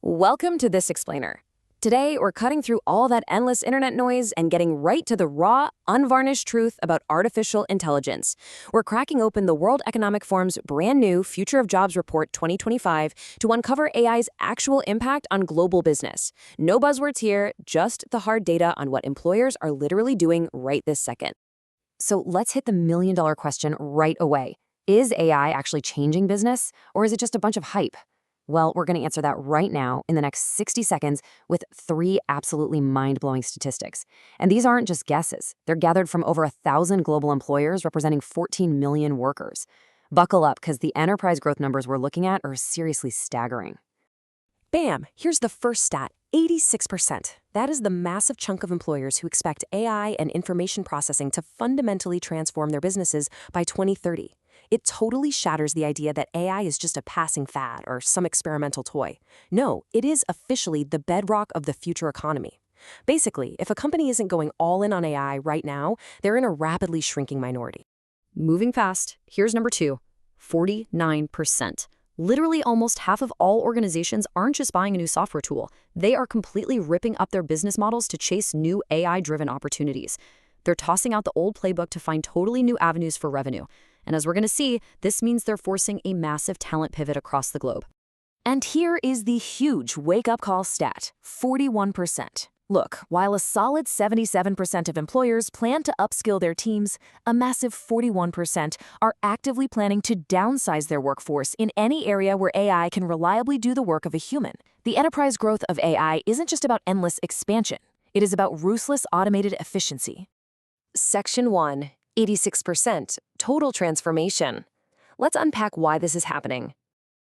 Welcome to This Explainer. Today, we're cutting through all that endless internet noise and getting right to the raw, unvarnished truth about artificial intelligence. We're cracking open the World Economic Forum's brand new Future of Jobs Report 2025 to uncover AI's actual impact on global business. No buzzwords here, just the hard data on what employers are literally doing right this second. So let's hit the million-dollar question right away. Is AI actually changing business, or is it just a bunch of hype? Well, we're going to answer that right now in the next 60 seconds with 3 absolutely mind-blowing statistics. And these aren't just guesses. They're gathered from over 1,000 global employers representing 14 million workers. Buckle up, because the enterprise growth numbers we're looking at are seriously staggering. Bam! Here's the first stat, 86%. That is the massive chunk of employers who expect AI and information processing to fundamentally transform their businesses by 2030. It totally shatters the idea that AI is just a passing fad or some experimental toy. No, it is officially the bedrock of the future economy. Basically, if a company isn't going all in on AI right now, they're in a rapidly shrinking minority. Moving fast, here's number 2, 49%. Literally almost half of all organizations aren't just buying a new software tool. They are completely ripping up their business models to chase new AI-driven opportunities. They're tossing out the old playbook to find totally new avenues for revenue. And as we're going to see, this means they're forcing a massive talent pivot across the globe. And here is the huge wake-up call stat, 41%. Look, while a solid 77% of employers plan to upskill their teams, a massive 41% are actively planning to downsize their workforce in any area where AI can reliably do the work of a human. The enterprise growth of AI isn't just about endless expansion. It is about ruthless automated efficiency. Section 1. 86%, total transformation. Let's unpack why this is happening.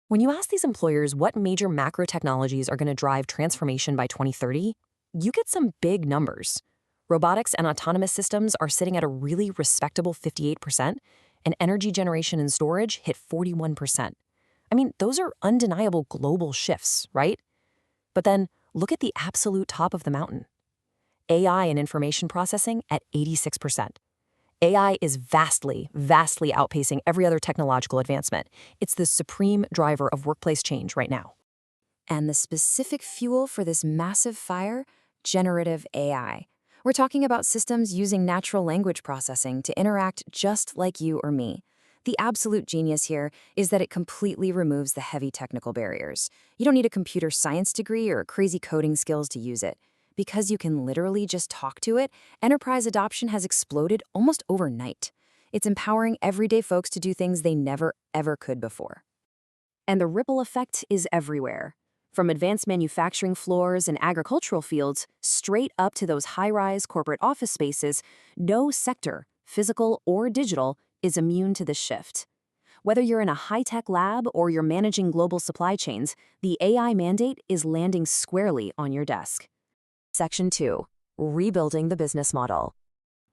When you ask these employers what major macro technologies are going to drive transformation by 2030, you get some big numbers. Robotics and autonomous systems are sitting at a really respectable 58%, and energy generation and storage hit 41%. I mean, those are undeniable global shifts, right? But then look at the absolute top of the mountain. AI and information processing at 86%. AI is vastly outpacing every other technological advancement. It's the supreme driver of workplace change right now. And the specific fuel for this massive fire? Generative AI. We're talking about systems using natural language processing to interact just like you or me. The absolute genius here is that it completely removes the heavy technical barriers. You don't need a computer science degree or crazy coding skills to use it. Because you can literally just talk to it, enterprise adoption has exploded almost overnight. It's empowering everyday folks to do things they never, ever could before. And the ripple effect is everywhere. From advanced manufacturing floors and agricultural fields, straight up to those high-rise corporate office spaces, no sector, physical or digital, is immune to this shift. Whether you're in a high-tech lab or you're managing global supply chains, the AI mandate is landing squarely on your desk. Section 2. Rebuilding the business model.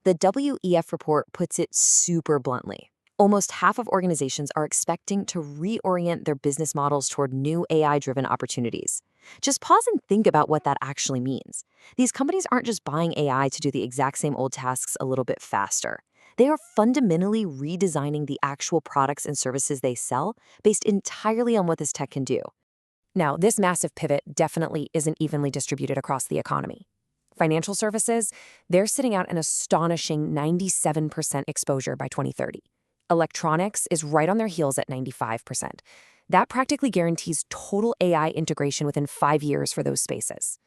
The WEF report puts it super bluntly. Almost half of organizations are expecting to reorient their business models toward new AI-driven opportunities. Just pause and think about what that actually means. These companies aren't just buying AI to do the exact same old tasks a little bit faster. They are fundamentally redesigning the actual products and services they sell based entirely on what this tech can do. Now, this massive pivot definitely isn't evenly distributed across the economy. Financial services, they're sitting at an astonishing 97% exposure by 2030. Electronics is right on their heels at 95%. That practically guarantees total AI integration within 5 years for those spaces.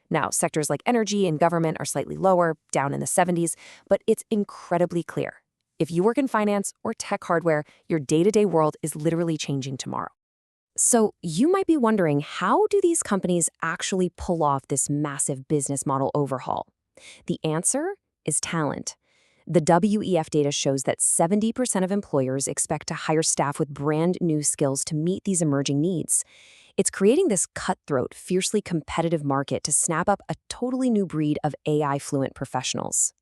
Now, sectors like energy and government are slightly lower, down in the 70s, but it's incredibly clear. If you work in finance or tech hardware, your day-to-day world is literally changing tomorrow. So you might be wondering, how do these companies actually pull off this massive business model overhaul? The answer is talent. The WEF data shows that 70% of employers expect to hire staff with brand new skills to meet these emerging needs. It's creating this cutthroat, fiercely competitive market to snap up a totally new breed of AI-fluent professionals.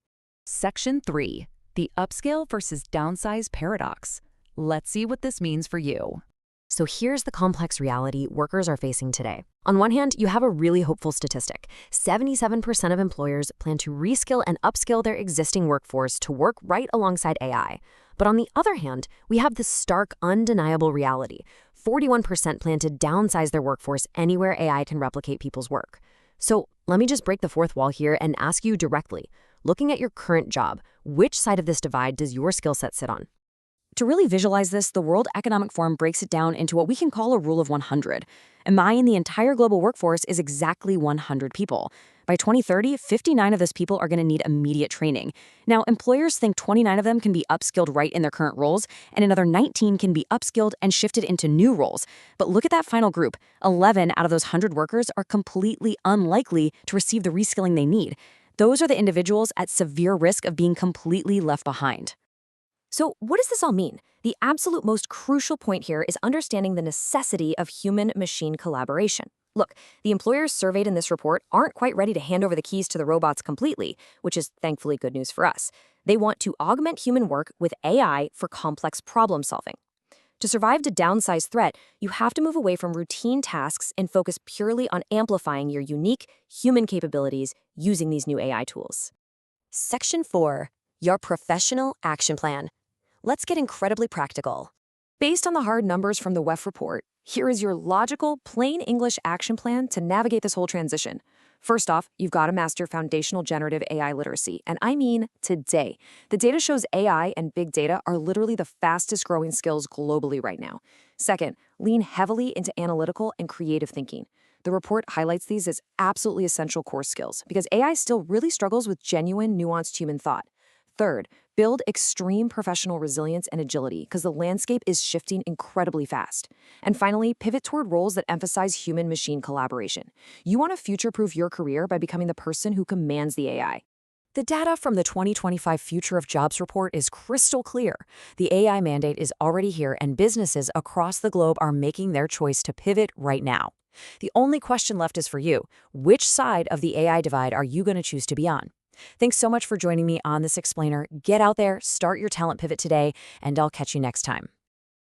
Section 3. The upscale versus downsize paradox. Let's see what this means for you. So here's the complex reality workers are facing today. On one hand, you have a really hopeful statistic. 77% of employers plan to reskill and upskill their existing workforce to work right alongside AI. But on the other hand, we have this stark, undeniable reality. 41% plan to downsize their workforce anywhere AI can replicate people's work. So let me just break the fourth wall here and ask you directly, looking at your current job, which side of this divide does your skill set sit on? To really visualize this, the World Economic Forum breaks it down into what we can call a rule of 100. In the entire global workforce is exactly 100 people. By 2030, 59 of those people are going to need immediate training. Now, employers think 29 of them can be upskilled right in their current roles, and another 19 can be upskilled and shifted into new roles. But look at that final group. 11 out of those 100 workers are completely unlikely to receive the reskilling they need. Those are the individuals at severe risk of being completely left behind. So what does this all mean? The absolute most crucial point here is understanding the necessity of human-machine collaboration. Look, the employers surveyed in this report aren't quite ready to hand over the keys to the robots completely, which is thankfully good news for us. They want to augment human work with AI for complex problem solving. To survive the downsized threat, you have to move away from routine tasks and focus purely on amplifying your unique human capabilities using these new AI tools. Section 4. Your professional action plan. Let's get incredibly practical. Based on the hard numbers from the WEF report, here is your logical, plain English action plan to navigate this whole transition. First off, you've got to master foundational generative AI literacy, and I mean today. The data shows AI and big data are literally the fastest growing skills globally right now. Second, lean heavily into analytical and creative thinking. The report highlights these as absolutely essential core skills because AI still really struggles with genuine, nuanced human thought. Third, build extreme professional resilience and agility because the landscape is shifting incredibly fast. And finally, pivot toward roles that emphasize human-machine collaboration. You want to future-proof your career by becoming the person who commands the AI. The data from the 2025 Future of Jobs report is crystal clear. The AI mandate is already here, and businesses across the globe are making their choice to pivot right now. The only question left is for you. Which side of the AI divide are you going to choose to be on? Thanks so much for joining me on this explainer. Get out there, start your talent pivot today, and I'll catch you next time.